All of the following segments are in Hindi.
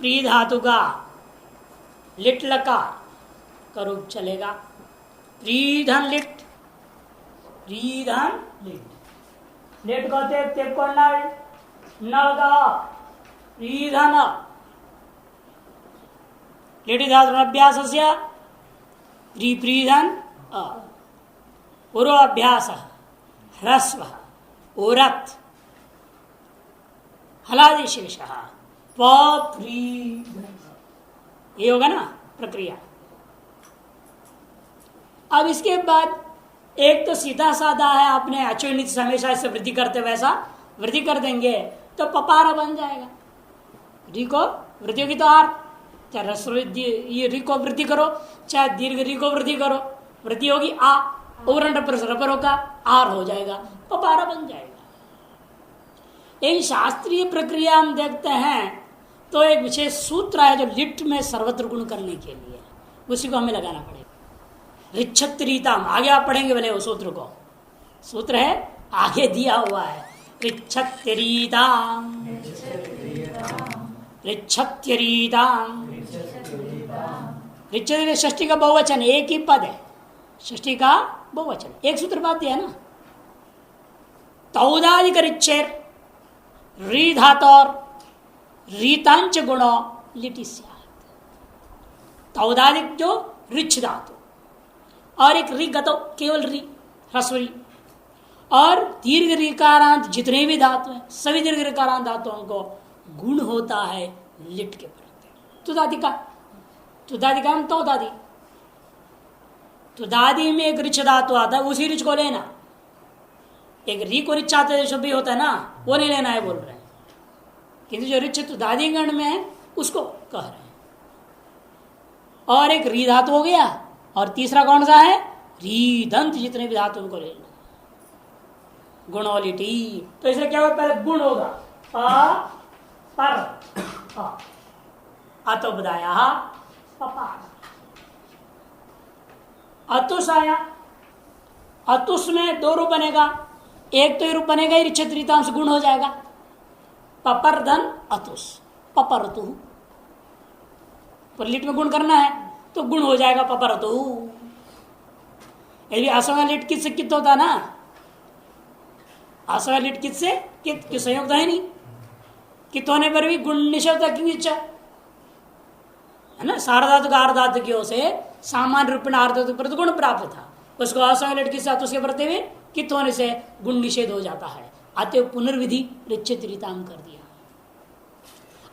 प्री धातु का लिट लकार का रूप चलेगा। प्रीधन लिट, प्रीधन लिट, लिट को तेप को नल, नल का प्रीधन, लिट धातु अभ्यास से प्रीधन पूर्वाभ्यास ह्रस्व उरत हलादिशेष प्रीधन, ये होगा ना प्रक्रिया। अब इसके बाद एक तो सीधा साधा है, आपने अचुनित हमेशा इसे वृद्धि करते वैसा वृद्धि कर देंगे तो पपारा बन जाएगा। री को वृद्धि होगी तो आर, चाहे रस्व ये री को वृद्धि करो चाहे दीर्घ री को वृद्धि करो, वृद्धि होगी आ, उरंड पर होगा आर हो जाएगा, पपारा बन जाएगा। एक शास्त्रीय प्रक्रिया हम देखते हैं तो एक विशेष सूत्र है जो लिट में सर्वत्र गुण करने के लिए, उसी को हमें लगाना पड़ेगा। ऋच्छत्रीताम, आगे आप पढ़ेंगे भले वो सूत्र को, सूत्र है आगे दिया हुआ है। ऋच्छत्यरीताम, ऋच्छत्यरीताम, ऋच्छत्य षष्ठी का बहुवचन, एक ही पद है, षष्ठी का बहुवचन, एक सूत्र बात दिया है ना। तौदादिक ऋच्छेर री धातोर रीतांच गुणों लिटि स्यात्। तौदादिक जो ऋच्छ धातु और एक री गतो केवल री ह्रस्वरी, और दीर्घ ऋकारांत जितने भी धातु हैं सभी दीर्घ ऋकारांत धातुओं को गुण होता है लिट के प्रत्यय। तुदादिका, तुदादिका हम तौदादि, तुदादि में एक ऋच धातु आता है, उसी ऋच को लेना। एक री को ऋच आता है जो भी होता है ना, वो नहीं लेना है बोल रहे हैं, किंतु जो ऋच तुदादि गण में है उसको कह रहे हैं। और एक री धातु हो गया, और तीसरा कौन सा है, री दंत, जितने भी धातु उनको लेना। गुणोलिटी, तो इसलिए क्या होगा, पहले गुण होगा अ पर अतोबदाया पपार, अतुष आया, अतुष में दो रूप बनेगा, एक तो ये रूप बनेगा ही ऋच्छत्रीतांश गुण हो जाएगा, पपरधन अतुष, पपरतु, लिट में गुण करना है तो गुण हो जाएगा पपरतु। यदि असंग लिट कित से कित होता ना, असंग लिट कित से कित की संयोग है नहीं, कित होने पर भी गुण निषेध किंचा है ना। सार्वधातु का अर्धातुकियों से सामान्य रूप में अर्धातु पर गुण प्राप्त था, उसको असंग लिट कित साथ उसके प्रति भी कित होने से गुण निषेध हो जाता है, अतः पुनर्विधि ऋच्छत्रीताम कर दिया।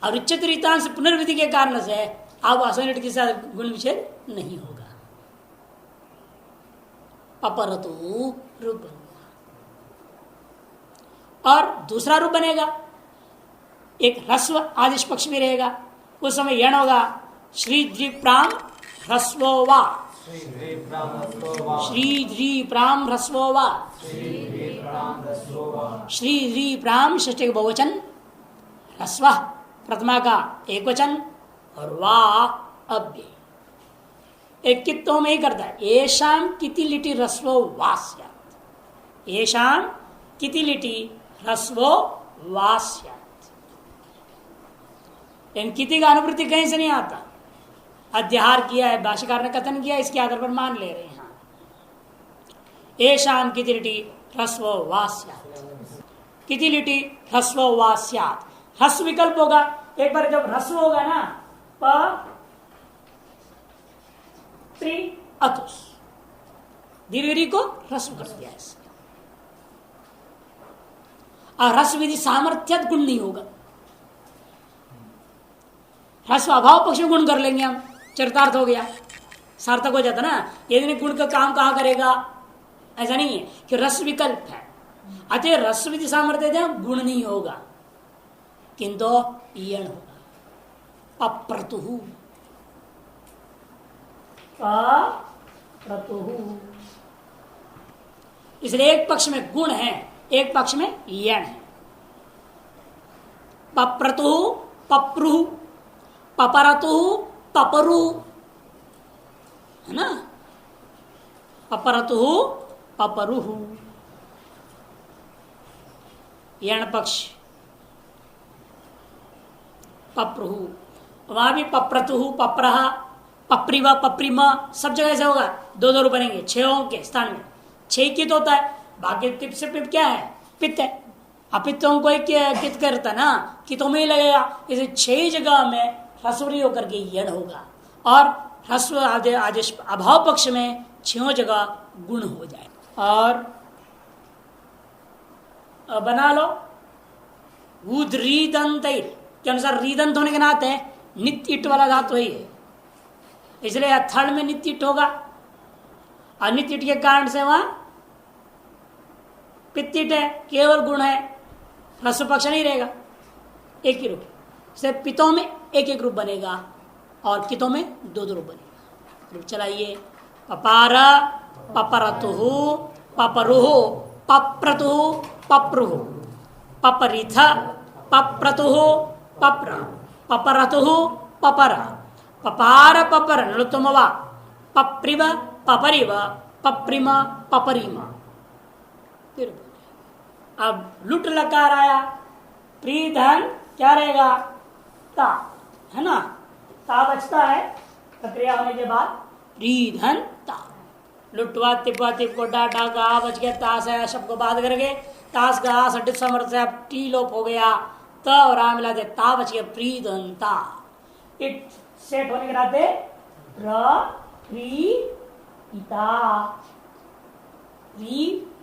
और ऋच्छत्रीताम से पुनर्विधि के कारण से अब असंग के साथ गुण विच्छेद नहीं होगा, अपरतु रूप बन गया। और दूसरा रूप बनेगा, एक ह्रस्व आदिश पक्ष में रहेगा, उस समय यण होगा श्रीद्रीप्राम ह्रस्वो वा, श्रीद्रीप्राम ह्रस्वो वा, श्रीद्रीप्राम षष्ठी का बहुवचन, ह्रस्व प्रथमा का एक वचन, और वाह अव्यय एक कित्तों में ही करता है। येषाम किति लिटि ह्रस्वो वास्यात्, येषाम किति लिटि ह्रस्वो वास्यात्। इन किति का अनुवृत्ति कहीं से नहीं आता, अध्याहार किया है, भाष्यकार ने कथन किया, इसके आधार पर मान ले रहे हैं। येषाम किति लिटि ह्रस्वो वास्यात्, किति लिटि ह्रस्वो वास्यात्, ह्रस्व विकल्प होगा। एक बार जब ह्रस्व होगा ना, प्री अतुष, दीर्घ को ह्रस्व कर दिया है, और ह्रस्व विधि सामर्थ्य गुण नहीं होगा। ह्रस्व अभाव पक्ष में गुण कर लेंगे हम, चरितार्थ हो गया, सार्थक हो जाता ना। यदि गुण का काम कहां करेगा, ऐसा नहीं है कि रस विकल्प है, अतः रस विधि सामर्थ्य गुण नहीं होगा, किंतु यण होगा। अप्रतुः, इसलिए एक पक्ष में गुण है, एक पक्ष में यण है। पप्रतु पप्रु, पपरतु पपरु, है ना। पपरतु पपरु, यण पक्ष पप्रु, वहां भी पप्रतु पप्रहा पप्रिवा पप्रिमा सब जगह से होगा, दो दो बनेंगे छह के स्थान में। छह कित होता है, बाकी तिप से पिप क्या है, पित्त है। अपित्तों को कित करता ना, कितों में ही लगेगा। इसे छह जगह में ह्रस्वरी होकर के यण होगा और ह्रस्व आदेश अभाव पक्ष में छह जगह गुण हो जाए। और बना लो उद्रीदंत के अनुसार रीदंत होने के नाते नित्य इट वाला धातु ही है, इसलिए थर्ड में नित्य इट होगा। अनित्य इट के कारण से वहां पित्तिट है, केवल गुण है, ह्रस्व पक्ष नहीं रहेगा, एक ही रूप से। पितों में एक एक रूप बनेगा और कितों में दो दो रूप बनेगा। रूप चलाइए, पपार पपरतु पपरुहु पप्रतु पप्रुहु पपरिथ पप्रतु पप्र पपरतु पपर पपार पपर नृतुमवा पप्रिव पपरिव पप्रिम पपरिमा। फिर अब लुट लकार आया, प्रीधन क्या रहेगा, ता है ना, ता बचता है प्रक्रिया होने के बाद, प्रीधन ता। लुटवा तिपवा तिप को डाटा का बच गया, तास है शब्द को बात करके तास का सटित समर्थ से अब टी लोप हो गया, त और आ मिला दे ता बच गया, प्रीधन ता। इट सेट होने के नाते प्री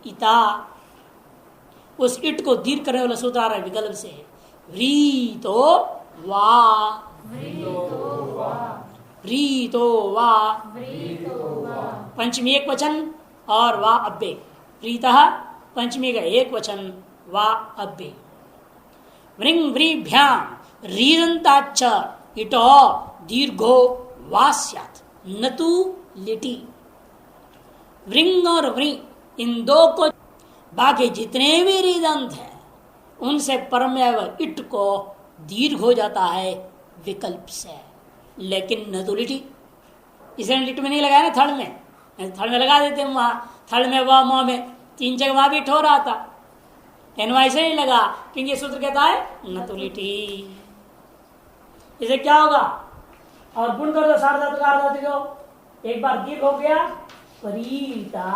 इता उस इट को दीर्घ करने वाला सूत्र आ रहा है विकल्प से, व्रीतो वा व्रीतो वा पंचमी एक वचन और वा अब्बे, प्रीतः पंचमी का एक वचन वा अब्बे। व्रिंग व्रीभ्याम रीदंताच्च इटो दीर्घो वा स्यात् न तु लिटि। व्रिंग और व्री इन दो को बाकी जितने भी रीदंत है उनसे परमेव इट को दीर्घ हो जाता है विकल्प से, लेकिन न तो लिटी। इसे लिट में नहीं लगाया ना, थर्ड में, थर्ड में लगा देते हैं वहां, थर्ड में वह मोह में तीन जगह वहां भी इट हो रहा था, एनवाई से नहीं लगा क्योंकि ये सूत्र कहता है न तो लिटी। इसे क्या होगा, और गुण कर दो सार्वधातुक, एक बार दीर्घ हो गया परीता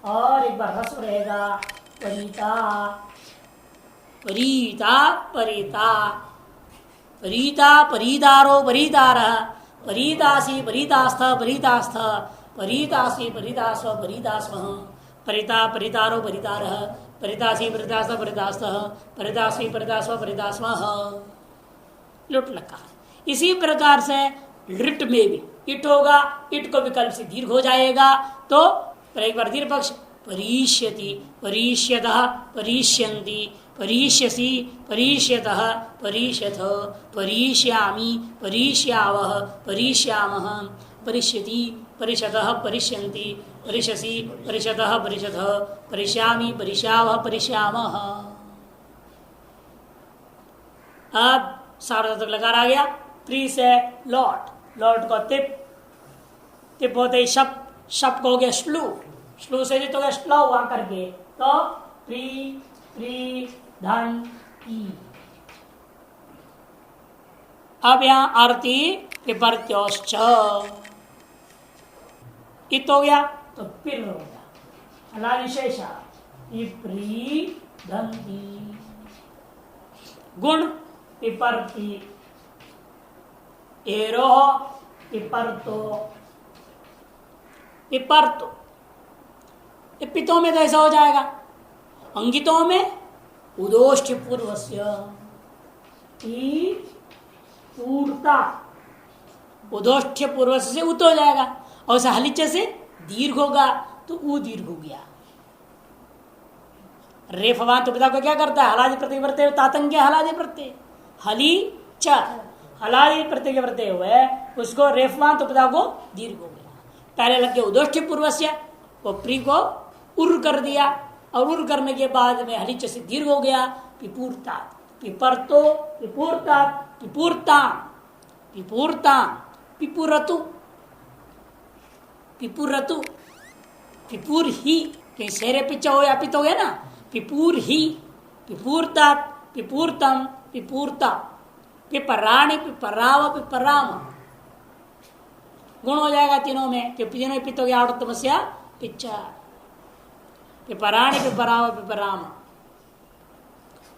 और एक बार ह्रस्व रहेगा परीता परीता परीता परीता परीदारो परीदार परीतासी परीतास्थ परीतास्थ परीतासी परीतास्व परीतास्व परिता परितारो परितार परितासी परितास्थ परितास्थ परितासी परितास्व परितास्व लुट लगा। इसी प्रकार से लिट में भी इट होगा, इट को विकल्प से दीर्घ हो जाएगा, तो एक बार दीर्घ पक्ष परीष्यति परीष्यतः परीष्यन्ति परीष्यसि परीष्यतः परीष्यथ परीष्यामि परीष्यावः परीष्यामः परीष्यति परिषतः परिष्यन्ति परिषसि परिषतः परिषथ परिष्यामि परिष्यावः परिष्यामः। अब सार्वधातुक लकार आ गया, प्री से लौट, लौट को तिप, तिप होते ही शप, शप को हो गया श्लू, श्लू से तो श्लो हुआ करके, तो प्री प्री धन की। अब यहां आरती विपर्त्योश्च इत हो गया तो पिर हो गया, अला विशेषा प्री धंती। गुण पिपर्ति एरो पिपर्तो पिपर्तो, पितों में तो ऐसा हो जाएगा, अंगितों में उदोष्ठ पूर्वस्य पूर्ता, उदोष्ठ पूर्वस्य से उत हो जाएगा और उसे हलिच से दीर्घ होगा तो ऊ दीर्घ हो गया। रेफवान तो पिता को क्या करता है, हलादि प्रत्यय प्रत्यय तातंक्य हलादि प्रत्यय हली च हलादि प्रत्यय प्रत्यय हुए उसको रेफवान तो पिता को दीर्घ हो गया। पहले लग गया उदोष्ठ पूर्वस्य, वो प्री को उर कर दिया और उर करने के बाद में हलिच से दीर्घ हो गया, पिपूर्ता पिपर्तो पिपूर्ता पिपूर्ता पिपूर्ता पिपुरतु पिपुरतु पिपुर ही, कहीं शेरे पिचा हो या पित हो गया ना, पिपुर ही पिपूर्ता पिपूर्तम पिपूर्ता पिपराणी पिपराव पिपराम गुण हो जाएगा तीनों में, कि तीनों पित्त हो गया आठ तमस्या पिच्चा। पिपराणी पिपराव पिपराम।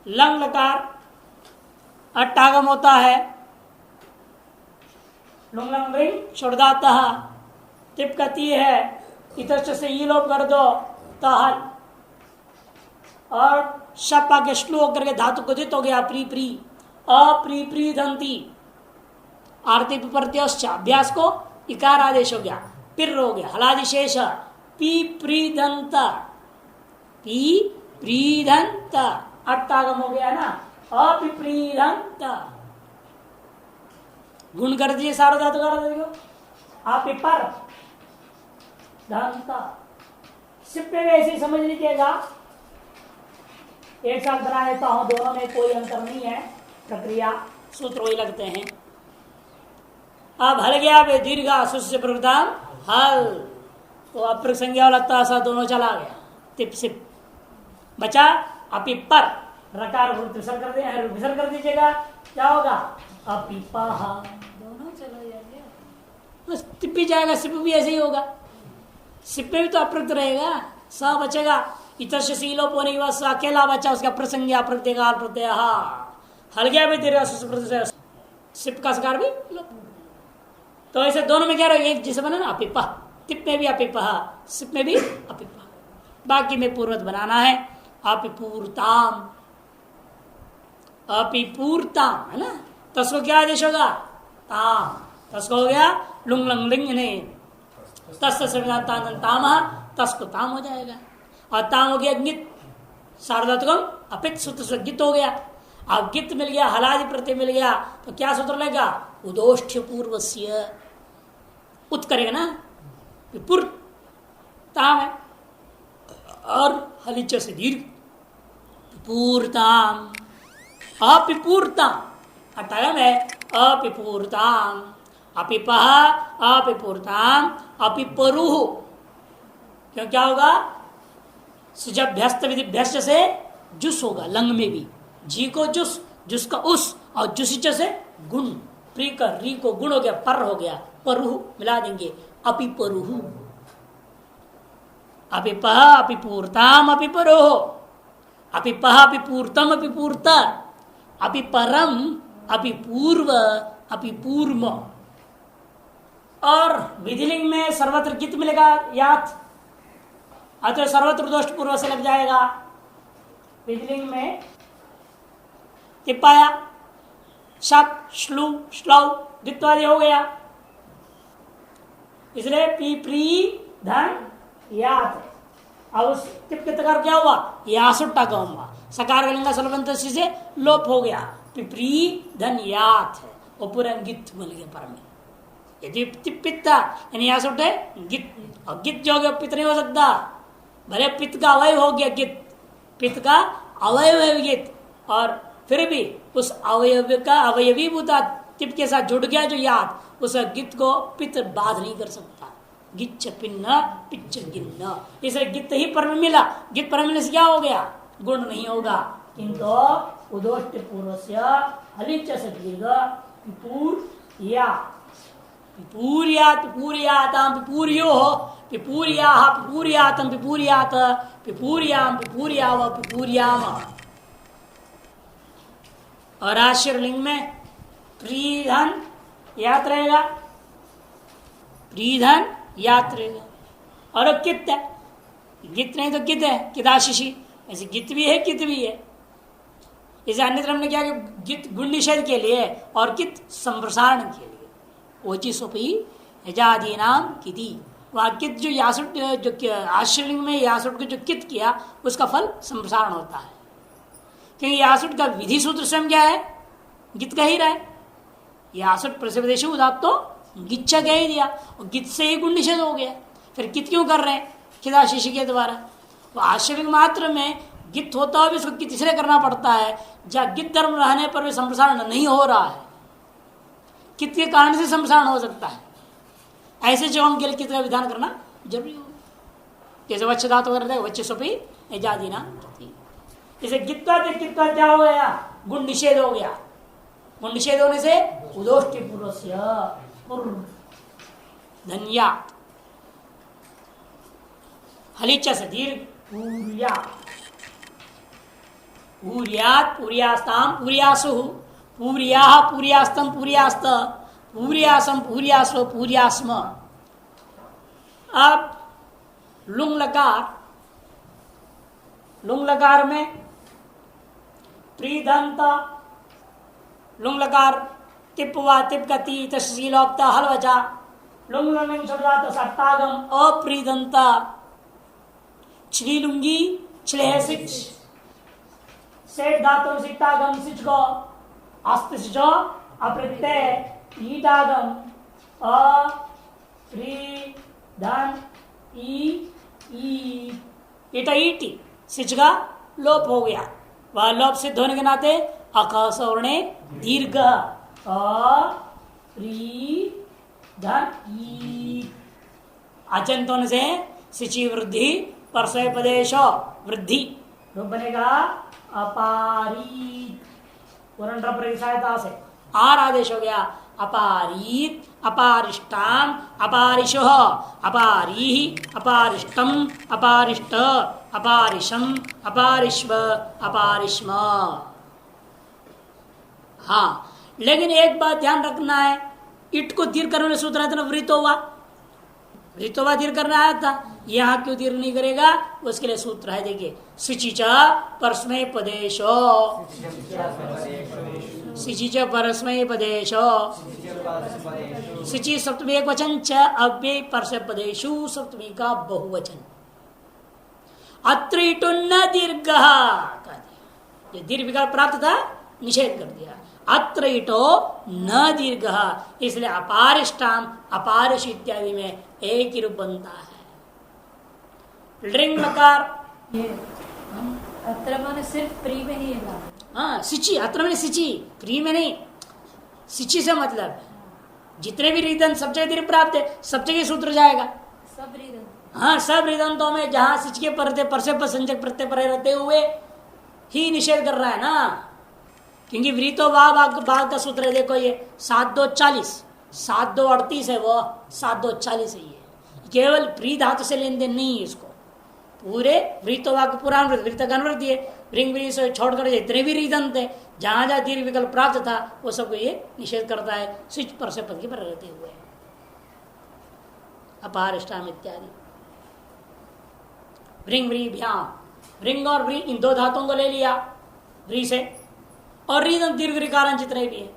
लंग लकार अट्टागम होता है, लुंग लंग रिंग छोड़दाता तिप कती है, इतर से ई लोप कर दो तहल, और शप आगे श्लू होकर के धातु कुदित हो गया प्री प्री अप्री प्री धंती आरती प्रत्योश्च अभ्यास को इकार आदेश हो गया, पिर हो गया हलादिशेष पी प्रीदंत पी प्रीदंत अट्टागम हो गया ना अपिप्रीदंत। गुण कर दीजिए सारा धातु कर दीजिए आप पर दंत। सिप में ऐसे ही समझ लीजिएगा, एक साथ बना देता हूं, दोनों में कोई अंतर नहीं है, प्रक्रिया सूत्र वही लगते हैं। अब हल गया बे दीर्घा सुस्य प्रवृत्ताम हल, तो अप्र संज्ञा वाला तासा दोनों चला गया, तिप सिप बचा अपि पर रकार विसर्ग कर दिया, विसर्ग कर दीजिएगा, क्या होगा अपिपह, दोनों चला जाएगा, बस तिप भी जाएगा, सिप भी ऐसे ही होगा। सिप में भी तो अप्रत रहेगा, स बचेगा, इतर से सीलोप होने के बाद अकेला बचा, उसका प्रसंज्ञा प्रत्येगार प्रत्यय हल गया भी दीर्घ सिप का सकार भी लोप। तो ऐसे दोनों में क्या रहेगा, एक जैसे बना ना अपिपा, तिप में भी अपिपा सिप में भी अपिपा, बाकी में पूर्वत बनाना है अपिपूर्ताम, अपिपूर्ताम है ना। तस्को क्या आदेश होगा ताम, तस्को हो गया लुंग लंग लिंग ने ताम, तस्को ताम हो जाएगा, और ताम हो गया गित सार्वधातुकम अपित सूत्र से गित हो गया। अब गित मिल गया, हलादि प्रत्यय मिल गया, तो क्या सूत्र लेगा उदोष्ठ्य पूर्वस्य, उत करेगा ना पुर ताम है, और हलिच से दीर्घ पूर्ताम अपिपूर्ताम, अटगम है अपिपूर्ताम अपिपह अपिपूर्ताम अपिपरुह, क्यों क्या होगा सुजभ्यस्त विधिभ्यस्त से जुस होगा, लंग में भी जी को जुस, जुस का उस, और जुसिच से गुण, प्री का री को गुण हो गया, पर हो गया, परुह मिला देंगे अपिपरुह, अपिपह अपिपूर्ताम अपिपरोह, अपिपह अपिपूर्तम अपिपूर्त, अपिपरम अपिपूर्व अपिपूर्व। और विधिलिंग में सर्वत्र गित मिलेगा यात, अतः सर्वत्र दोष पूर्व से लग जाएगा। विधिलिंग में टिपाया शप श्लू श्लौ द्वित्वादि हो गया, इसलिए पी प्री धन यात। अब उस टिप के तकार क्या हुआ यासुट्टा का हुआ, सकार लिंगा सलबंत से लोप हो गया, पिपरी धन यात है, वो पूरा गित मिल गया पर में। यदि पित्ता यानी यासुट है गित, और गित जो हो गया पित नहीं हो सकता, भले पित्त का अवयव हो गया गित, पित्त का अवयव है गित, और फिर भी उस अवयव का अवयवी भूता तिप के साथ जुड़ गया जो याद, उस गित को पित्त बाध नहीं कर सकता। गिच्छ पिन्न पिच्छ गिन्न, इसे गित ही पर में मिला, गित पर मिलने से क्या हो गया गुण नहीं होगा, किंतु उदोष्ट पूर्वस्य हलिच से दीर्घ पिपूर या पिपूर्यात पिपूर्याताम पिपूर्यो पिपूर्याः पिपूर्यातम पिपूर्यात पिपूर्याम पिपूर्याव पिपूर्याम। और आश्चर्यलिंग में प्रीधन याद रहेगा, प्रीधन याद रहेगा, और कित है, गित नहीं तो कित है किदाशिशी, ऐसे गित भी है कित भी है। इसे अन्यत्र हमने क्या गित गुण निषेध के लिए और कित संप्रसारण के लिए, ओचिसोपी यजादी नाम किति, वह कित जो यासुट जो आश्चर्यलिंग में यासुट को जो कित किया उसका फल संप्रसारण होता है, क्योंकि यासुट का विधि सूत्र स्वयं क्या है गित कह ही रहा है, यासुट प्रसिदेश उदात तो गिच्छा कह ही दिया, और गित से ही गुण निषेध हो गया, फिर कित क्यों कर रहे हैं खिदाशिशी के द्वारा। तो आश्चर्य मात्र में गित होता हुआ भी उसको कित इसलिए करना पड़ता है जहाँ गित धर्म रहने पर भी संप्रसारण नहीं हो रहा है, कित के कारण से संप्रसारण हो सकता है, ऐसे जगहों के लिए कित का विधान करना जरूरी होगा। जैसे वच्छ धातु वगैरह वच्छ सोपी एजादी ना, इसे गित्वा क्या हो गया गुण निषेध हो गया, निषेध होने से उदोष्टि पूर्वस्य धन्या हलिच से दीर्घ पूर्या पूर्यात पूर्यास्ताम पूर्यासु पूर्या पूर्यास्तम पूर्यास्त पूर्यासम पूर्यास्व पूर्यास्म। अब लुंग लकार में प्रीदंत लुंग लकार तिप्वा तिप का ती तशीलोक्ता हलवचा लुंग लुंग शब्दात सट्टागम अप्रीदंत छलीलुंगी छले सिच सेठ धातु सिट्टागम सिच को अस्त सिचो अप्रत्यय ईटागम अ प्री धन ई इटा ईटी सिच का लोप हो गया। वह लोप सिद्ध होने के नाते अकसवर्णे दीर्घ धन ई अचंत होने से सिचि वृद्धि परसय पदेश वृद्धि रूप बनेगा अपारीत सहायता से आर आदेश हो गया अपारीत अपारिष्टाम अपारिशो अपारी अपारिष्टम अपारिष्ट अपारिशम अपारिश्व अपारिश्म। हाँ, लेकिन एक बात ध्यान रखना है, इट को दीर्घ करने में सूत्र है वृतोवा दीर्घ करना आया था, यहां क्यों दीर्घ नहीं करेगा उसके लिए सूत्र है। देखिए सिचिचा परस्मय पदेशो सिचिचा परस्मय पदेशो सिचि सप्तमी एक वचन च अव्यय परस्मय पदेशु सप्तमी का बहुवचन अत्र इटो न दीर्घ ये दीर्घ विकल्प प्राप्त था निषेध कर दिया। अत्र इटो न दीर्घ इसलिए अपारिष्टाम अपारिश इत्यादि में एक ही रूप बनता है। लिंग लकार अत्र माने सिर्फ प्री में ही है। हाँ सिची अत्र में सिची प्री में नहीं। सिची से मतलब जितने भी रिदन सब जगह दीर्घ प्राप्त है सब जगह सूत्र जाएगा। सब रिदन हाँ सब रिदंतों में जहां सिच के परते परसे पर संजक प्रत्यय पर रहते हुए ही निषेध कर रहा है ना, क्योंकि वृतो भाग का सूत्र है। देखो ये 7-2-40 7-2-38 है, वो 7-2-40 है। ये केवल प्री धातु से लेन देन नहीं है, इसको पूरे वृत्तोवाक पुराण वृत्त का अनुवृत्त है। वृंग वृंग से छोड़कर जितने भी रिदंत है जहां जहां दीर्घ विकल्प प्राप्त था वो सबको ये निषेध करता है स्विच पर से पद के पर रहते हुए। अपारिष्टाम इत्यादि वृंग व्रीभ्याम वृंग और व्री इन दो धातुओं को ले लिया व्री से, और रिदंत दीर्घ रिकारण जितने भी है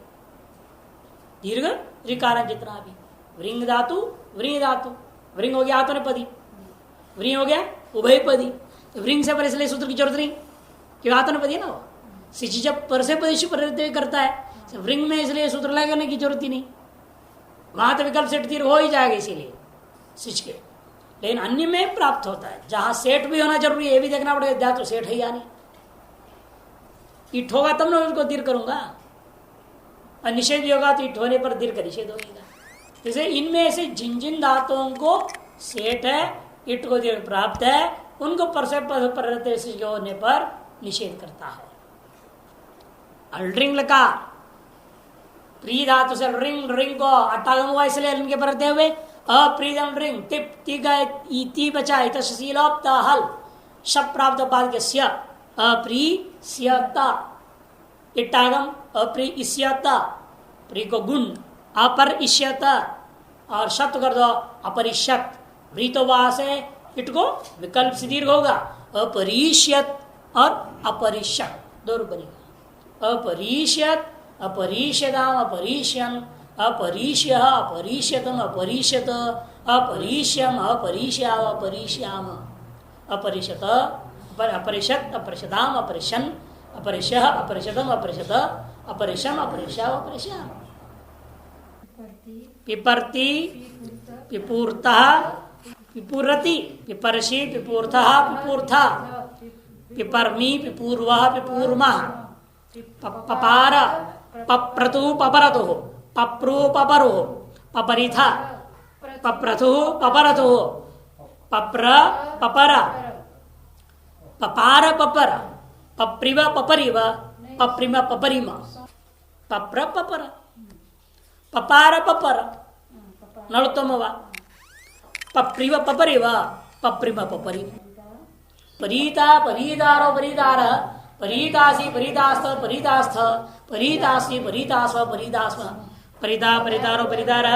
दीर्घ रिकारण जितना भी वृंग धातु वृंग हो गया आत्मनेपदी, वृंग हो गया उभय पदी। तो वृंग से पर इसलिए सूत्र की जरूरत नहीं क्यों आत्मनेपदी है ना वो। सिचि जब पर से पदेश पर करता है तो वृंग में इसलिए सूत्र लगाने की जरूरत ही नहीं, वहां तो विकल्प सेठ दीर्घ हो ही जाएगा इसीलिए सिच के। लेकिन अन्य में प्राप्त होता है जहां सेठ भी होना जरूरी है, ये भी देखना पड़ेगा धातु सेठ है या नहीं। इट होगा तब ना उसको दीर्घ करूंगा, और निषेध भी होगा तो इट होने पर दीर्घ निषेध होगा। जैसे इनमें से जिन जिन धातुओं को सेठ है इट को दीर्घ प्राप्त है उनको परसे पर होने पर निषेध करता है। अल्ड्रिंग लकार प्री धातु से रिंग रिंग को अटागम हुआ इसलिए इनके पर रहते हुए अप्रीदम रिंग टिप ती बचा इतशीलोप्ता हल शब प्राप्त बाद के स्या अप्रीस्यता इटागम अप्रीस्यता प्री को गुण अपरिष्यता और शब्द कर दो अपरिष्यत वृतोवा से इट को विकल्प से दीर्घ होगा अपरिष्यत और अपरिष्यत दो रूप बनेगा। अपरिष्यत अपरिष्यताम अपरिष्यन अपरिष्य अपरिष्यतम अपरिष्यत अपरिष्यम अपरिष्याव अपरिष्याम अपरिष्यत अपरिषत अपरिषदाम अपरिशन अपरिष्य अपरिषदम अपरिषद अपरिशम अपरिष्याव अपरिष्याम। पिपर्ति पिपूर्तः पिपुरति पिपर्षि पिपूर्थः पिपूर्था पिपर्मी पिपूर्वः पिपूर्मः पपार पप्रतु पपरतु पप्रु पपरु पपरिथ पप्रथु पपरतु पप्र पपर पपार पपर पप्रिव पपरिव पप्रिम पपरिम पप्र पपर पपार पपर नड़ोत्तम वा पप्रिव पपरिव पप्रिम पपरि परीता परीदारो परीदार परीतासी परीतास्थ परीतास्थ परीतासी परीतास्व परीतास्व परिता परितारो परितार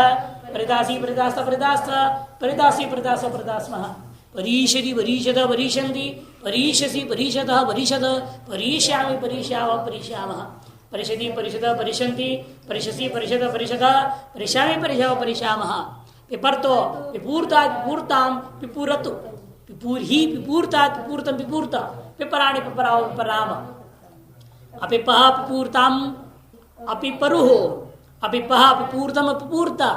परितासी परितास्थ परितास्थ परितासी परितास्व परितास्म परीषति परीषद परीषन्ति परीषसि परीषतः परिषद परीष्यामि परीष्याव परीष्यामः परिषति परिषद परिषन्ति परिषसि परिषद परिषद परिष्यामि परिष्याव परीष्यामः पिपर्तो पिपूर्ता पिपूर्ताम पिपूरतु पिपूर्हि पिपूर्ता पिपूर्तम पिपूर्ता पिपराणि पिपराव पिपराम अपिपः पिपूर्ताम अपिपरुहो अपिपः पिपूर्तम पिपूर्ता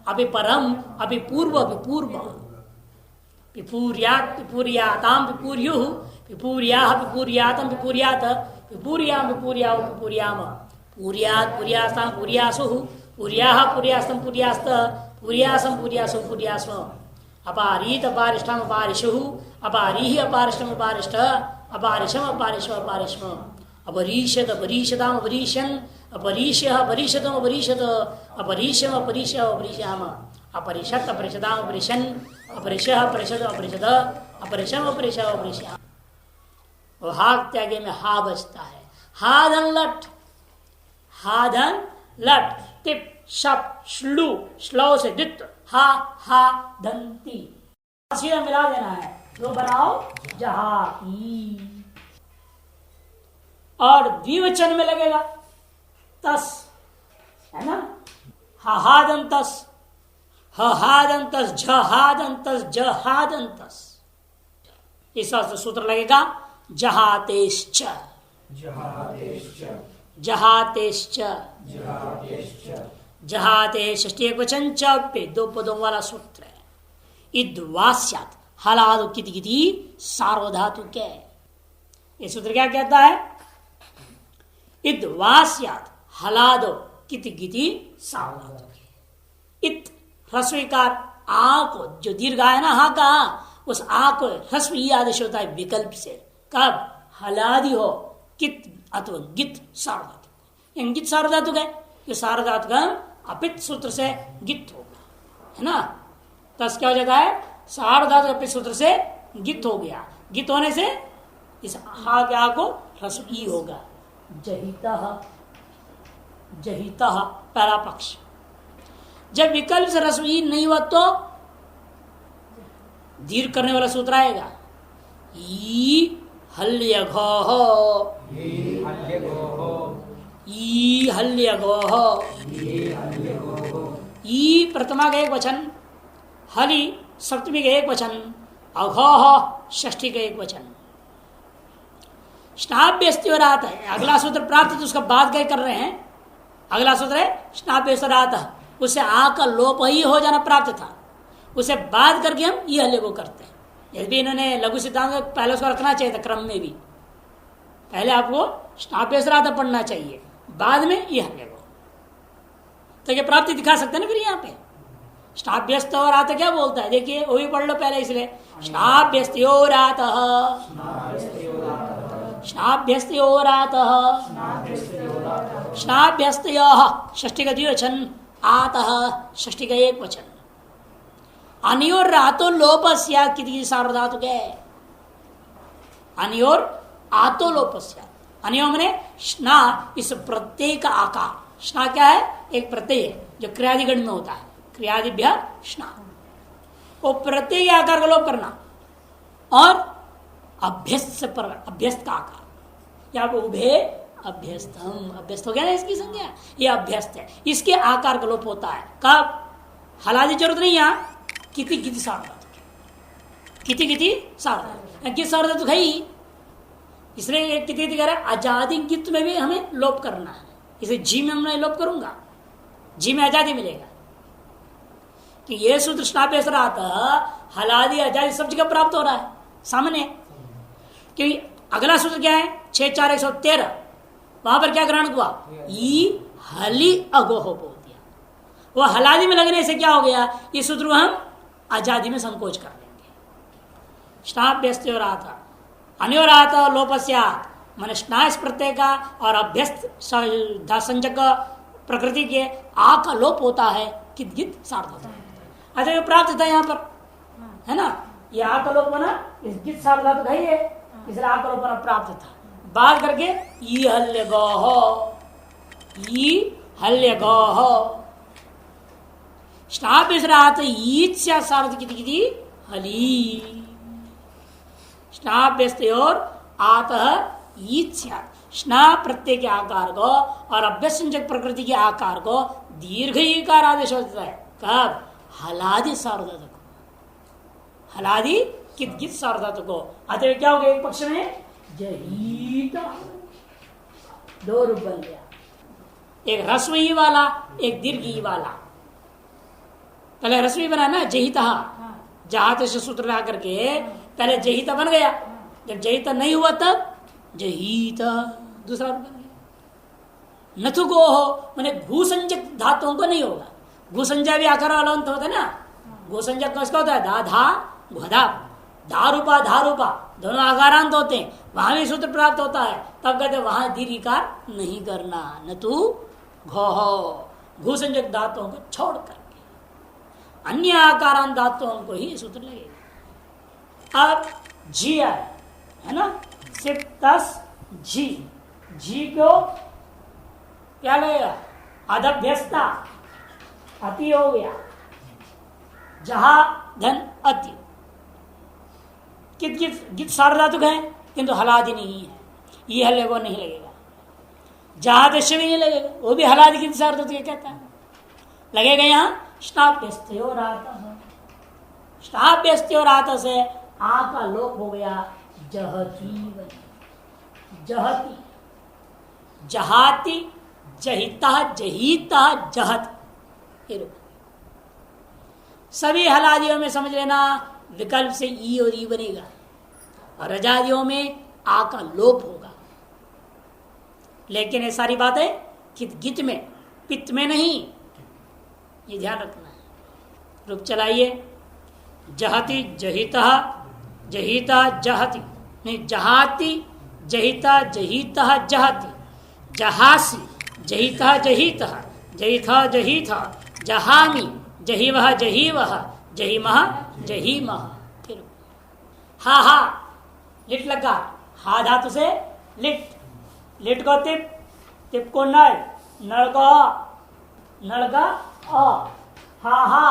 अपिपरम अपिपूर्व पिपूर्व पिपूर्यात् पिपूर्याताम पिपूर्युः पिपूर्याः पिपूर्यातम पिपूर्यात पिपूर्याम पिपूर्याव पिपूर्याम पूर्यात् पूर्यास्ताम पूर्यासुः पूर्याः पूर्यास्तम पूर्यास्त पूर्यासम पूर्यासु पूर्यास्म अपारीत अपारिष्ठम अपारिशुः अपारीः अपारिष्ठम अपारिष्ठ अपारिशम अपारिशम अपरिष्म अपरीषद अपरीषदाम अपरीशन अपरीष्यः अपरीषदम अपरीषद अपरीष्यम अपरीष्य अपरीष्याम अपरिषत् अपरिषदाम अपरिशन अपरिषः अपरिषद अपरिषद अपरिशम अपरिष अपरिष्याम। और हाग त्यागे में हा बचता है। हाधन लट हाधन लट टिप शप श्लू श्लो से दित हा हा दंती सीधा मिला देना है। तो बनाओ जहाई और द्विवचन में लगेगा तस है ना। हादंतस हादंतस झहादंतस जहादंतस इस सूत्र लगेगा जहातेश्च जहातेश्च जहाते षष्ठी एक वचन पे दो पदों वाला सूत्र है। इद्वास्यात् हलादो किति किति सार्वधातु के ये सूत्र क्या कहता है। इद्वास्यात् हलादो किति किति सार्वधातु के इत ह्रस्वीकार आ को जो दीर्घ है ना हा का उस आ को ह्रस्व ई आदेश होता है विकल्प से कब हलादि हो कित अथवा गित सार्वधातु इंगित सार्वधातु है ये सार्वधातु का अपित सूत्र से गित होगा है ना। तस क्या हो जाता है सार्वधातु अपित सूत्र से गित हो गया। गित होने से इस हा के आ को ह्रस्व ई होगा। जहितः जहितः पहला पक्ष जब विकल्प से ह्रस्व ई नहीं हुआ तो दीर्घ करने वाला सूत्र आएगा ई हल्यघोः ई हल्यघोः ई प्रथमा का एक वचन हलि सप्तमी का एक वचन अघोः षष्ठी का एक वचन स्नाभ्यस्त्योरात है। अगला सूत्र प्राप्त तो उसका बाद क्या कर रहे हैं। अगला सूत्र है स्नाभ्यस्त्योरात उससे आ का लोप ही हो जाना प्राप्त था उसे बाद करके हम ये हल्ले को करते हैं। यदि भी इन्होंने लघु सिद्धांत पहले उसको रखना चाहिए था क्रम में भी पहले आपको स्नाभ्यस्त्योरात पढ़ना चाहिए बाद में ये हल्ले को तो ये प्राप्ति दिखा सकते हैं ना। फिर यहाँ पे स्नाभ्यस्त और आता क्या बोलता है देखिए वो भी पढ़ लो पहले इसलिए स्नाभ्यस्त्योरात स्नाभ्यस्त्योरात स्नाभ्यस्तयः षष्ठी का द्विवचन आतः षष्ठी का एक वचन अनियोर रातो लोपस्या किति सार्वधातुक है। अनियोर आतो लोपस्या अनियो मने स्ना इस प्रत्यय का आकार स्ना क्या है एक प्रत्यय है जो क्रियादिगण में होता है क्रियादिभ्य स्ना वो प्रत्यय आकार का लोप करना और अभ्यस्त से पर अभ्यस्त का आकार या उभे अभ्यस्तम अभ्यस्त हो गया ना इसकी संज्ञा ये अभ्यस्त है इसके आकार का लोप होता है कब हलादी जरूरत नहीं यहाँ किति किति सार्वधातुक किति किति सार्वधातुक किस सार्वधातुक है ही इसलिए किति किति कह रहा है आजादी गित में भी हमें लोप करना है। इसे जी में मैं लोप करूंगा जी में आजादी मिलेगा कि ये सूत्र स्नाभ्यस्तर आता हलादी आजादी सब जगह प्राप्त हो रहा है सामने क्योंकि अगला सूत्र क्या है 64113 वहां पर क्या ग्रहण हुआ ई हली अगोहो बोल दिया वो हलादी में लगने से क्या हो गया ये सूत्र हम आजादी में संकोच कर लेंगे। स्नाभ्यस्त्योरात अनियोरात लोपस्यात् मन स्ना इस प्रत्यय का और अभ्यस्त संजक प्रकृति के आ का लोप होता है, कित गित सार्वधातु। अच्छा ये प्राप्त था यहाँ पर, है ना, ये आ का लोप बना, इस गित सार्वधातु है ये, इसलिए आ का लोप बना प्राप्त था। बात करके ई हल्य गो, ई हल्य गो स्नाप रात ईत्या सार्थ किति हली स्नाप और आतः ईत्या स्ना प्रत्यय के आकार को और अभ्यसंजक प्रकृति के आकार को दीर्घ ईकार आदेश होता है। कब? हलादि सार्वधातु को, हलादि कित गित सार्वधातु को। अतः क्या हो गया? एक पक्ष में जहीता, दो रूप बन गया, एक ह्रस्व ई वाला, एक दीर्घ ई वाला। पहले ह्रस्वी बना ना जहिता, जहां से सूत्र ला करके पहले जहिता बन गया, जब जहिता नहीं हुआ तब जहीता दूसरा रूप बन गया। नथु गो हो मैंने घूसंजक धातुओं को नहीं होगा, घूसंजय भी आकार वाला अंत होता है ना, घूसंजक किसका होता है? धा धा घधा, धारूपा धारूपा दोनों आकारांत होते हैं, वहां भी सूत्र प्राप्त होता है। तब कहते वहां दीर्घिकार नहीं करना, न तू घो घूसंजक धातुओं को छोड़ करके अन्य आकारांत धातुओं को ही सूत्र लगेगा। अब जी है ना, सिर्फ तस जी, जी को क्या लगेगा? अदभ्यस्ता, अति हो गया, जहा धन अति, कित कित गित सार्वधातुक है किंतु हलादि नहीं है, ये हल्ले को नहीं लगेगा। जहां दश भी नहीं लगेगा, वो भी हलादि गित सार्वधातुक कहता है, लगेगा यहाँ स्टाप्यस्ते और आता, स्टाप्यस्ते और आता से आ का लोप हो गया, जहती जहती जहाती जहिता जहीता जहत। सभी हलादियों में समझ लेना विकल्प से ई और ई बनेगा, और रजादियों में आ का लोप होगा। लेकिन ये सारी बातें कित गित में, पित्त में नहीं, ये ध्यान रखना है। रूप चलाइए, जहति जहिता जहिता जहति, नहीं जहाती जहिता जहिता जहति, जहासी जहिता जहिता जहिता जहिता, जहामी जहिवह जहिवह जहिमह जहिमह। फिर हा हा लिट लगा, हा धातु से लिट, लिट को तिप, तिप को नड़, नड़ को नड़ का अ, हा हा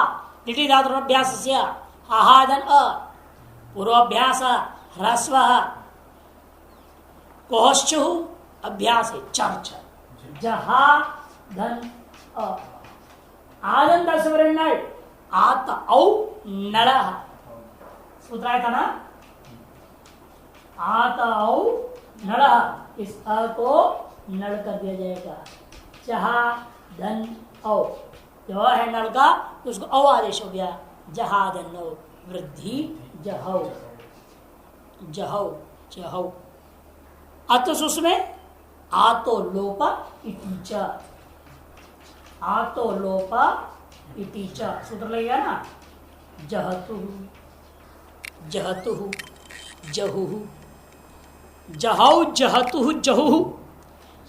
लिटी धातु अभ्यास से हा हा धन अ, पूर्वाभ्यास ह्रस्व, कोश्चु अभ्यास चर्च, जहा धन अ, आदंत नड़, आत औ नड़, सूत्र आया था ना, आत औ नड़, इस अ को नड़ कर दिया जाएगा, जहा धन औ, जो है नड़ का उसको औ आदेश हो गया, जहा धन औ, वृद्धि जहौ जहौ जहौ। अतुस उसमें आतो लोप इति च, आतो लोप इति च सूत्र लगेगा ना, जहतु जहतु जहु जहौ जहतु जहु,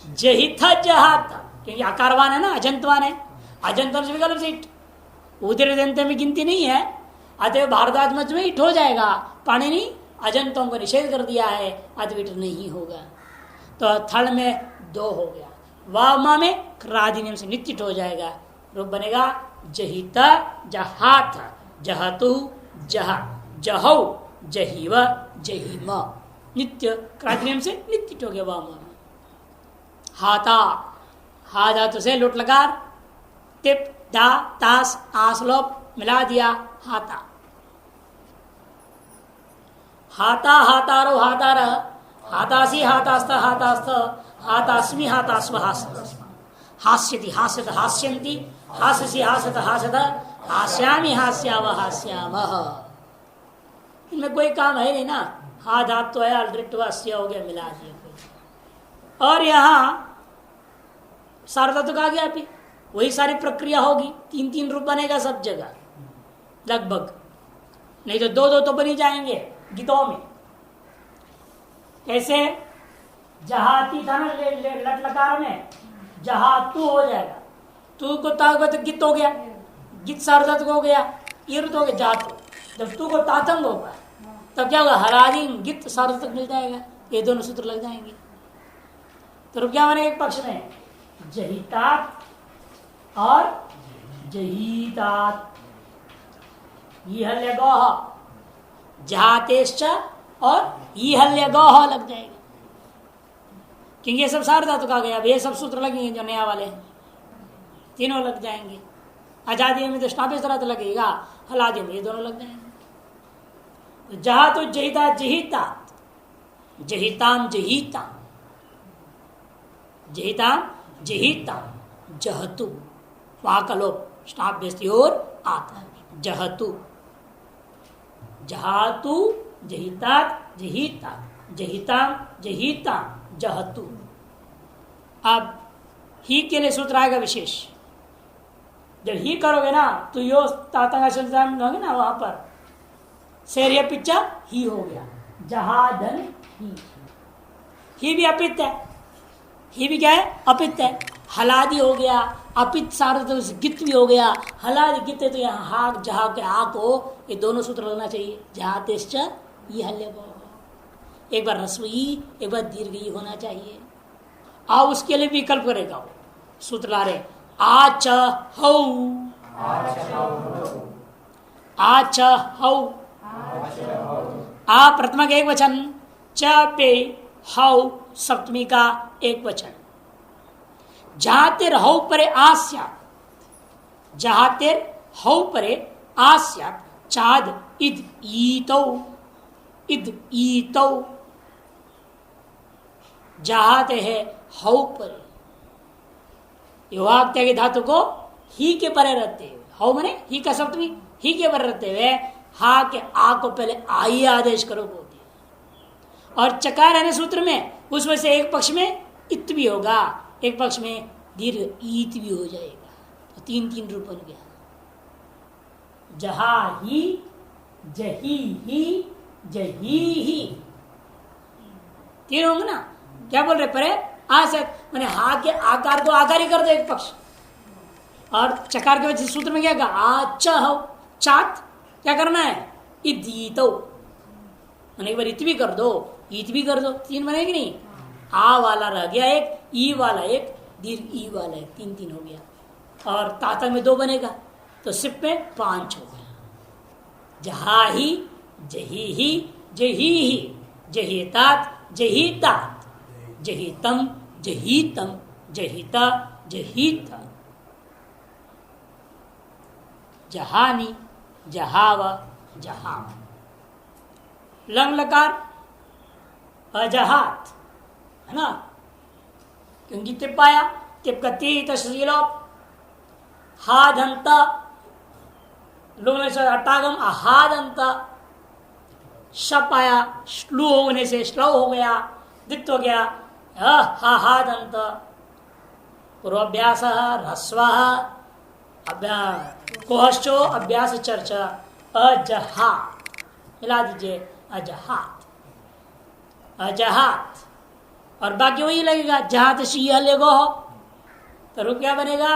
जहिथा जहाता, क्योंकि आकारवान है ना, अजंतवान है, अजंत से विकल्प से इट, उदर दंत में गिनती नहीं है, अतः भारद्वाज मत में इट हो जाएगा। पाणिनि अजंतों को निषेध कर दिया है, अतः इट नहीं होगा। तो थड़ में दो हो गया, वामा में क्रादिनियम से नित्य हो जाएगा, रूप बनेगा जहिता जहाथ जहतु जहा जहौ जहीव जहीम, नित्य क्रादिनियम से नित्य हो गया वामा में। हाथा, हा धातु से लुट लगा, टिप दा तास आसलोप मिला दिया, हाथा हाथा हातारो हातार, हातासी हातास्त हातास्त, हातास्मि हातास्व हास्यस्म, हास्यति हास्यत हास्यन्ति, हास्यसि हास्यत हास्यत, हास्यामि हास्याव हास्यामः। इनमें कोई काम है नहीं ना, हा धातु है अल्ट्रिट अस्य हो गया, मिला दिया। और यहाँ सार्वधातुक आ गया, अभी वही सारी प्रक्रिया होगी, तीन तीन रूप बनेगा सब जगह लगभग, नहीं तो दो दो तो बन ही जाएंगे गीतों में। कैसे? जहाती था ना लट लकार में, जहातु हो जाएगा। तू को ताकत तो गित हो गया, गित सार्वधातुक हो गया, इर्द हो गया जातु। जब तू को तातंग होगा तब क्या होगा, हलादी गित सार्वधातुक मिल जाएगा, ये दोनों सूत्र लग जाएंगे। तो क्या बने एक पक्ष में जहितात और जहीतात, ईहल्य गौह, जहातेश्च और ईहल्य गौह लग जाएगा, क्योंकि ये सब सार्वधातुक आ गया। अब ये सब सूत्र लगेंगे जो नया वाले तीनों लग जाएंगे। आजादी में तो स्टाप इस तरह तो लगेगा, हलादी में ये दोनों लग जाएंगे। तो जहा तो जहिता जहितात, जहिताम जहीताम, जहिताम जहीताम, जहतु वहां का लोप स्टाप बेस्ती और आता है जहतु, जहातु जहितात जहीतात, जहिताम जहीताम, जहतु। अब ही के लिए सूत्र आएगा विशेष। जब ही करोगे ना तो यो तातंगा संस्थान होंगे ना, वहां पर शेरिया पिच्चा ही हो गया, जहादन ही भी अपित है, ही भी क्या है अपित है। हलादी हो गया, अपित सार्वधातुक तो गित भी हो गया, हलादी गित है तो यहाँ हाक जहा के आक हो, ये दोनों सूत्र लगना चाहिए। जहातेश्च ये हल्य, एक बार रस्व ई, एक बार दीर्घ ई होना चाहिए। और उसके लिए विकल्प करेगा वो सूत्र ला रहे, आच हौ, आच हौ, आ प्रथमा का एक वचन, च पे हौ सप्तमी का एक वचन। जहातेर हौ परे आस्या, जहातेर हौ परे आस्या, चाद इद ईतौ, इद ईतौ, जहाते है हौ परे, युवाक त्यागी धातु को ही के परे रहते हुए, हौ मने ही का सप्तमी, ही के परे रहते हुए हा के आ को पहले आई आदेश करो बोलते हैं। और चकार है सूत्र में, उसमें से एक पक्ष में इत भी होगा, एक पक्ष में दीर्घ ईत भी हो जाएगा, तो तीन तीन रूप बन गया। जहा ही, जही ही, जही ही, तीन होंगे ना। क्या बोल रहे परे आ से मैंने हा के आकार को आकार ही कर दो एक पक्ष, और चकार के वजह से सूत्र में क्या कहा, आच हो, चात क्या करना है, इदीतो, मैंने एक बार इत भी कर दो, ईत भी कर दो, तीन बनेगी नहीं। आ वाला रह गया एक, ई वाला एक, दीर्घ ई वाला एक, तीन तीन हो गया। और ताता में दो बनेगा तो सिप में पांच हो गया। जहा ही, जही ही, जही ही, जहीतात जहीतात, जहीतम जहीतम, जहिता जहीता, जहानी जहाव जहाव। लंग लकार अजहात है ना, क्योंकि टिप आया, टिप का ती तशीलोप, हादंत लोगों से अटागम अहादंत, शप आया, श्लू होने से श्लव हो गया, दित्व हो गया हादंत, पूर्वाभ्यास ह्रस्व, कोहश्चो अभ्यास चर्चा, अजहा मिला दीजिए, अजहात, अजहात, और बाकी वही लगेगा जहात शीहल्यगो हो, तो रूप क्या बनेगा,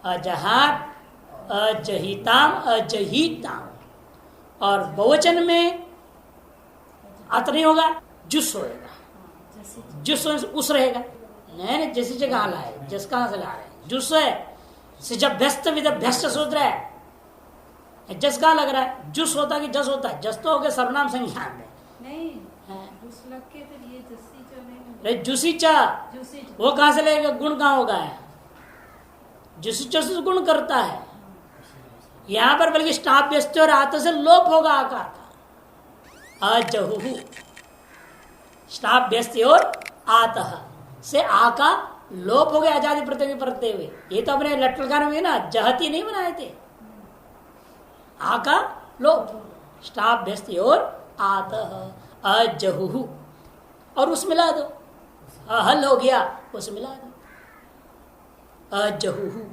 अजहात अजहिताम अजहिताम। और बहुवचन में अत नहीं होगा, जुस होएगा, जुस उस रहेगा, नहीं जैसी जगह ला है, जस कहां से ला रहे हैं, जुस है से जब व्यस्त विद व्यस्त सूत्र है, जस कहां लग रहा है, जुस होता कि जस होता है, जस तो हो गया सर्वनाम संज्ञा में, नहीं जुस लग के तो ये जस्सी जो नहीं, जुसी चा जूसी वो कहां से लगेगा, गुण कहां होगा है, जुसी चा से गुण करता है, यहां पर बल्कि स्टाप व्यस्त और आत से लोप होगा आकार का, अजहु स्टाप व्यस्त और आत से आ का लोप हो गया, आजादी प्रत्यय पढ़ते हुए। ये तो अपने लटलकार में ना जहती नहीं बनाए थे, आ का लोप, स्टाप व्यस्त और आत, अजहु, और उस मिला दो, हल हो गया उस मिला दो, अजहु,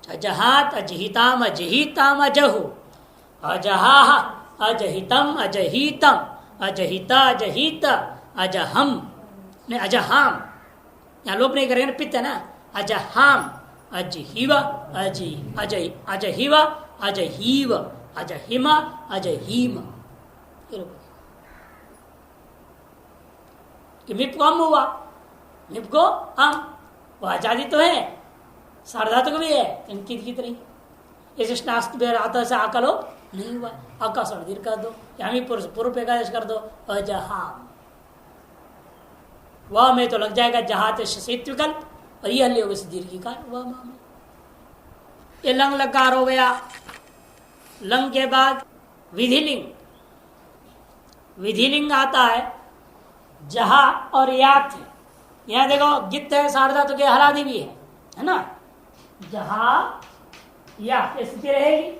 अजहात अजहिताम अजहिताम अजहु, अजहा अजहितम अजहितम, अजहिता अजहित, अजहम नहीं अजहाम, यहाँ लोप नहीं करेंगे, पित्त है ना, अजहाम अजहिवा अजय अजय अजहिवा अजहीव अजहिमा अजहीम। कि मिप को हम हुआ, मिप को हम, वो आजादी तो है, सार्वधातुक भी है, इनकी नहीं। इसे स्नास्त आता से आकलो नहीं हुआ, आका सर्दीर कर दो, यहाँ भी पूर्व एकादश कर दो, अजहाम। वह में तो लग जाएगा जहाते शसित विकल्प, और यह हल्ली होगा दीर्घिकार वह में। ये लंग लकार हो गया। लंग के बाद विधिलिंग, विधिलिंग आता है जहा और यात। यहां देखो गित है, सारदा तो के हलादी भी है ना, जहा या स्थिति रहेगी।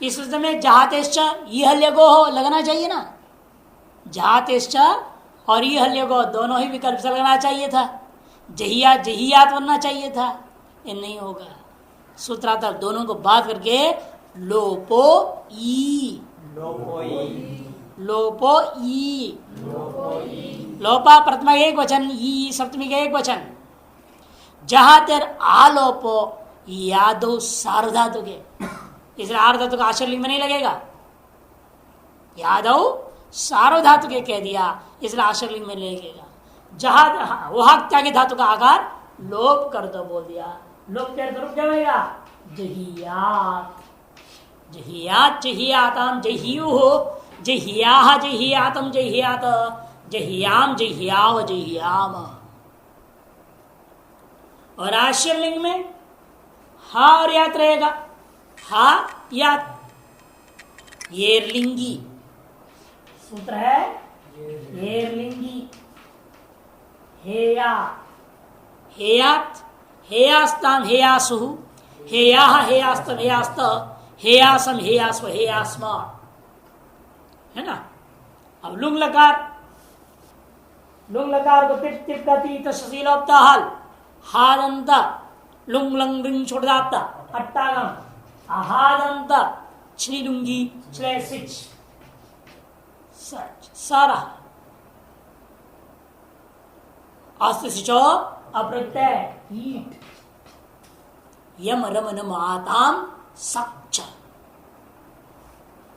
इस समय जहातेश्च यह हल्यगो हो लगना चाहिए ना, जहातेश्च और यह हल्यगो दोनों ही विकल्प से लगना चाहिए था, जहिया जहियात बनना चाहिए था, ये नहीं होगा। सूत्र आता दोनों को बात करके लोपो ई, लोपो ई, लोपा प्रथमा एक वचन, ई सप्तमी का एक वचन। जहां तेर आलोपो यादो सार्वधातु के, इसलिए आर्धातु का आश्रय लिंग में नहीं लगेगा। यादव सार्वधातु के कह दिया, इसलिए आश्रय लिंग में लगेगा। जहां वहां त्यागे धातु का आकार लोप कर दो बोल दिया, लोप क्या रूप क्या होगा, जहियात, जहियात जहियातम जहियु हो, जहिया जहियातम जहियात, जहियाम जहियाव जहियाम। और आश्रय लिंग में हा और यात रहेगा, हा यात, येरलिंगी सूत्र है, येरलिंगी, हेया हेयात हेयास्ताम हेयासु, हेया हेयास्तम हेयास्त, हेयासम हेयास्व हेयास्म, है ना। अब लुंग लकार, लुंग लकार को पिट टिप गति तशीलोप्ता हल हादंत लुंग लंग रिंग छोड़ जाता अट्टागम अहादंत छलुंगी छले सिच सच सारा आस्ते सिचो अप्रत्यय ईट यम रमन माताम सच्च,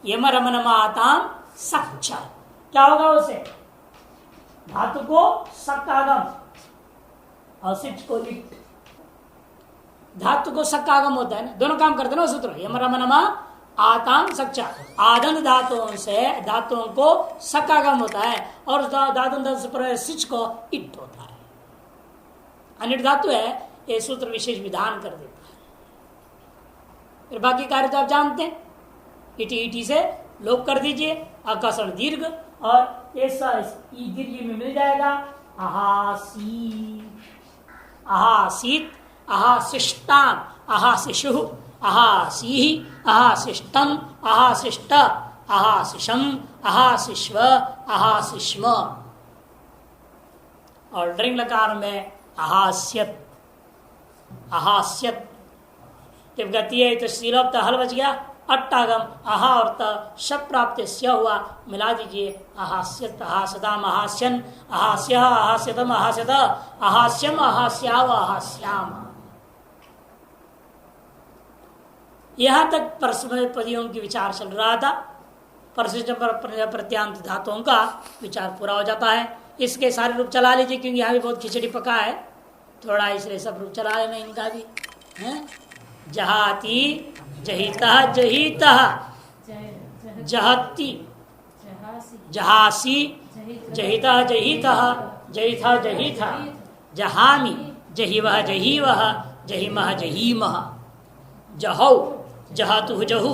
यम रमन माताम सच्च क्या होगा उसे, धातु को सकागम और सिच को लिट, धातु को सकागम होता है ना, दोनों काम करते हैं ना सूत्र। यम रमनमा आताम सच्चा, आदन धातुओं से धातुओं को सकागम होता है और दादन धातु से सिच को इट होता है, अनिट धातु है, ये सूत्र विशेष विधान कर देता है। फिर बाकी कार्य तो आप जानते हैं, इटी इटी से लोप कर दीजिए, आकाशण दीर्घ और ऐसा दीर्घ में मिल जाएगा, अहासी अहासीत अहाशिष्टान अहाशिशु अहासी अहाशिष्टम अहाशिष्ट अहाशिषम अहाशिष्व अहाशिष्म। और ड्रिंग लकार में अहास्यत अहास्यत जब गति है तो शीलोप हल बच गया, अट्टागम अहा और त शब प्राप्त स्य हुआ, मिला दीजिए अहास्यत अहासदाम अहास्यन अहास्य अहास्यतम अहास्यत अहास्यम अहास्याव अहास्याम। यहां तक परस्पर पदियों की विचार चल रहा था, प्रत्यांत धातुओं का विचार पूरा हो जाता है। इसके सारे रूप चला लीजिए क्योंकि यहाँ भी बहुत खिचड़ी पका है थोड़ा, इसलिए सब रूप चला लेना इनका भी है। जहाती जहिता जहिता जहती जहासी जहिता जहिता जहिता जहिता जहामी जहिवह जहिवह जहिमह जहीमह जहौ जहतु जहु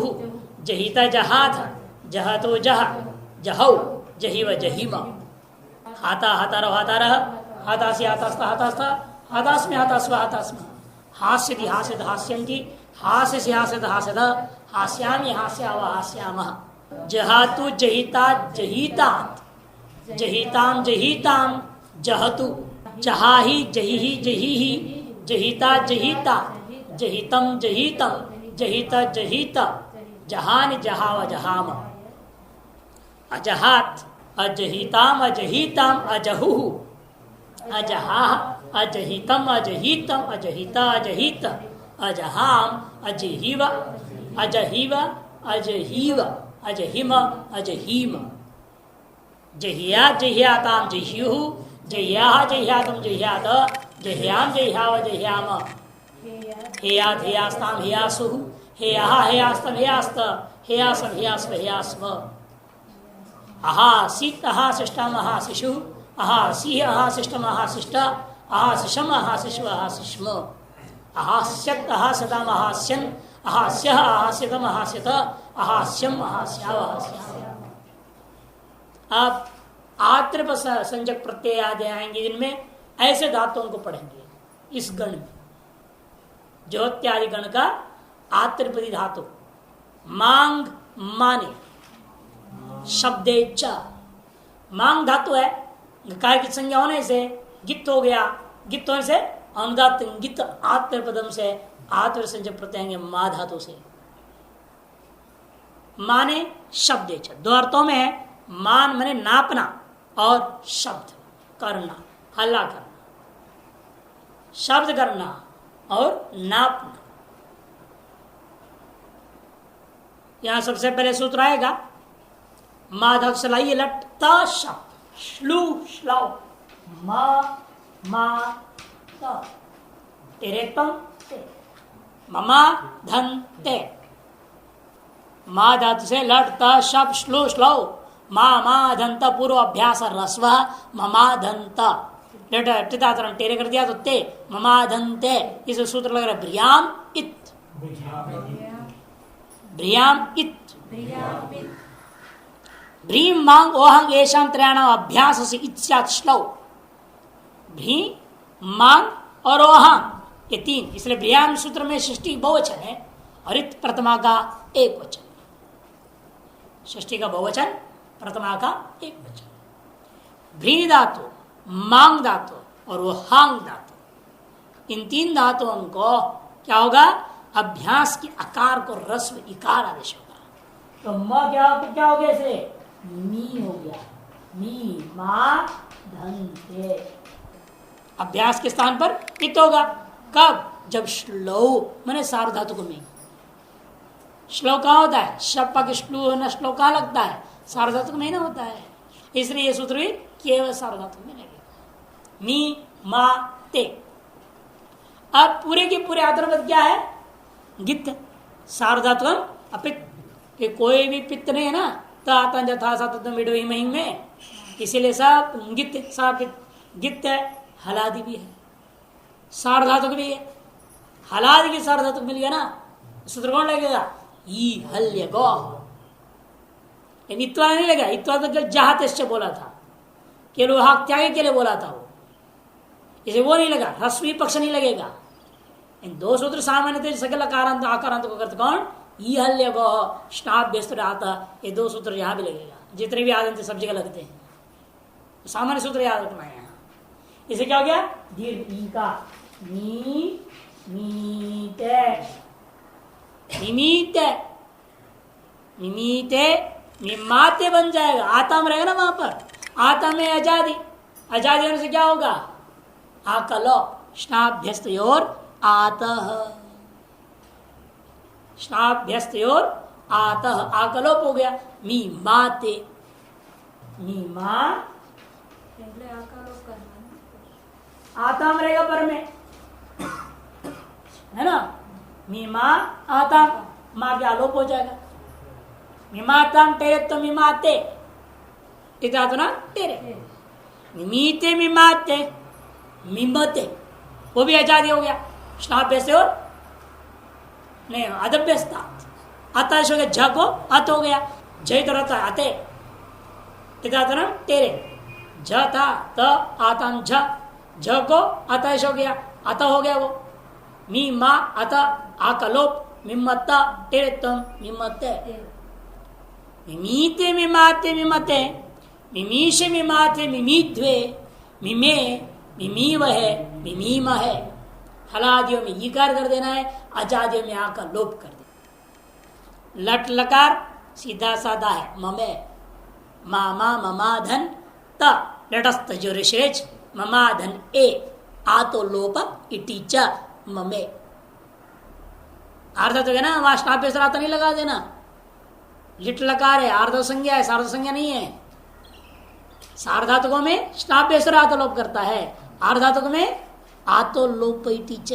जहिता जहाथ जहतो जह जहौ जहिव जहिम। हाता हातार हातारह हातासी हातास्ता हातास्ता हातास्मि हातास्व हातास्म हास्यति हास्यत हास्यन्ति हास्यसि हास्यत हास्यत हास्यामि हास्याव हास्यामः। जहातु जहिता जहितात जहिताम जहिताम जहतु जहाहि जहिहि जहिहि जहिता जहिता जहितम जहितम जहिता जहिता जहानि जहाव जहाम। अजहात अजहिताम अजहिताम अजहु अजहा अजहितम अजहितम अजहिता अजहित अजहाम अजहिव अजहिव अजहिव अजहिम अजहिम जहिया जहियाताम जह्यु जह्या जह्यातम जह्यात जह्याम जह्याव जह्याम हेयात हेयास्ताम हेयासु हेया हेयास्तम हेयास्त हेयासम हेयास्व हेयास्व अहा सीत अहा शिष्टम अहा शिशु अहा सिंह अहा शिष्टम अहा शिष्ट अहा शिशम अहा शिशु अहा शिष्म अहास्यत अहास्यताम अहास्यन अहास्यः अहास्यतम अहास्यत अहास्यम अहास्याव अहास्याम। अब आत्र संजक प्रत्यय याद आएंगे जिनमें ऐसे धातुओं को पढ़ेंगे इस गण में। ज्योत्यादि गण का आत्रपदी धातु मांग माने शब्देच्छ मांग धातु है कार की संज्ञा होने से गित हो गया गित होने से अनुदात गित आत्रपदम से आत्र संजक प्रत्यय मा धातु से माने शब्देच्छ दो अर्थों में है। मान माने नापना और शब्द करना हल्ला करना शब्द करना और नापना। यहां सबसे पहले सूत्र आएगा माधव सलाइए लट त शब्द श्लू श्लौ मा तेरेतम ते ममा धन ते मा धातु से लट त शब्द श्लू श्लौ मा धंत पूर्व अभ्यास रस्व ममाधंत टितातरण टेरे कर दिया तो ते ममाधंते इस सूत्र लग रहा है ब्रियाम इत ब्रियाम इत भ्रीम मांग ओहंग एशाम त्रयाणाम अभ्यास से इत्स्यात् श्लौ भ्री मांग और ओहंग ये तीन इसलिए ब्रियाम सूत्र में षष्ठी बहुवचन है और इत प्रथमा का एक वचन षष्ठी का बहुवचन प्रथमा का एक वचन। भ्री धातु मांग धातु और वो हांग धातु इन तीन धातुओं को क्या होगा अभ्यास के आकार को रस्व इकार आदेश होगा तो म क्या हो गया इसे मी हो गया मी मा धन से अभ्यास के स्थान पर इत होगा कब जब श्लो मैंने सार धातु को मी श्लोक कहाँ होता है शप्पा के श्लू होना श्लोक कहाँ लगता है सार्वधातुक में ना होता है इसलिए ये सूत्र भी केवल सार्वधातुक में लगेगा मी मा ते। अब पूरे के पूरे आदरवत क्या है गित सार्वधातुक अपित कि कोई भी पित्त नहीं है ना तातन जथा सातन मिडोई महिम में इसीलिए सब गित सापित गित है हलादि भी है सार्वधातुक भी है हलादि की सार्वधातुक मिल गया ना सूत्र कौन लगेगा ई हल्य गो इत्वा नहीं लगा इत्वा तो जहात बोला था केवल हाक त्याग के लिए बोला था वो इसे वो नहीं लगा ह्रस्वी पक्ष नहीं लगेगा। इन दो सूत्र सामान्य सकल आकारांत आकारांत को करते कौन ई हल्य गो स्नाभ्यस्त आता ये दो सूत्र यहाँ भी लगेगा जितने भी आदंत सब जगह लगते हैं सामान्य सूत्र याद रखना है यहाँ। इसे क्या हो गया दीर्घ ई का नी मीते निमीते निमीते निमाते बन जाएगा आता में रहेगा ना वहां पर आता में आजादी आजादी होने से क्या होगा आकलो स्नाभ्यस्त और आतः स्नाभ्यस्त और आतः आकलोप हो गया मी माते मी मा पहले आकलोप करना आता में रहेगा पर में है ना मीमा आता माँ के आलोप हो जाएगा मिमाताम टेरे तो मिमाते इतना तो ना टेरे मिमीते मिमाते मिमते वो भी आजादी हो गया स्नाभ्य से और नहीं अदभ्य आताश हो गया झ को अत हो गया जय तो रहता है आते इतना तो ना टेरे झ था त आताम झ को आताश हो गया अत हो गया वो मी मा अत आकलोप मिमत्ता टेरे तम मिमते मिमीते मिमाते मिमते मिमीश मिमाते मिमीद्वे मिमे मिमीव है मिमीम है हलादियों में ईकार कर देना है अजादियों में आकर लोप कर देना। लट लकार सीधा साधा है ममे मामा ममाधन त लटस्तजुरिश्रेच ममाधन ए आतो लोप इटी च ममे। आर्ध तो है ना, वहां स्नाप्यसराता नहीं लगा देना। लिट लकार है, आर्ध संज्ञा है, सार्ध संज्ञा नहीं है। सार्धातुकों में स्नाप्यसरात लोप करता है, आर्धातुक में आतो लोप इटी च।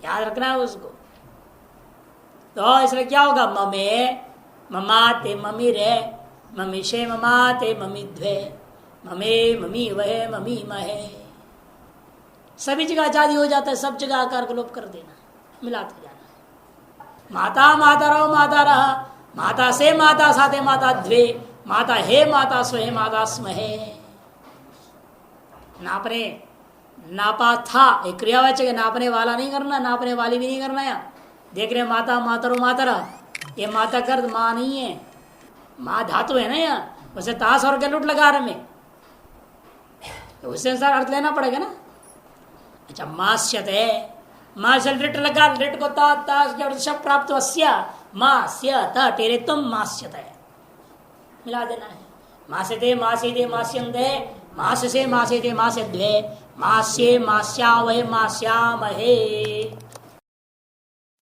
याद रखना है उसको। तो इसलिए क्या होगा, ममे ममाते ममी रे ममीशे ममाते ममी द्वे ममे ममी वहे ममी महे। सभी जगह आजादी हो जाता है, सब जगह आकार को लोप कर देना, मिलाते जाना। माता माता रहो माता रहा, माता से माता साथे माता द्वे, माता हे माता स्वे माता स्महे। नापने नापा था एक क्रियावाचक है, नापने वाला नहीं करना, नापने वाली भी नहीं करना। यहाँ देख रहे माता मातरो मातरा, ये माता कर माँ नहीं है, माँ धातु है ना। यहाँ वैसे ताश और गलुट लगा रहे में, तो उससे अनुसार अर्थ लेना पड़ेगा ना। अच्छा मास्यत है, माँ से लिट लगा, लिट को ताश शब्द प्राप्त अस्या मास्यत टेरे तुम मास्यत है, मिला देना है। मासे दे मासे दे मास्यम दे मास से मासे दे मासे द्वे मास्ये मास्या वहे मास्यामहे।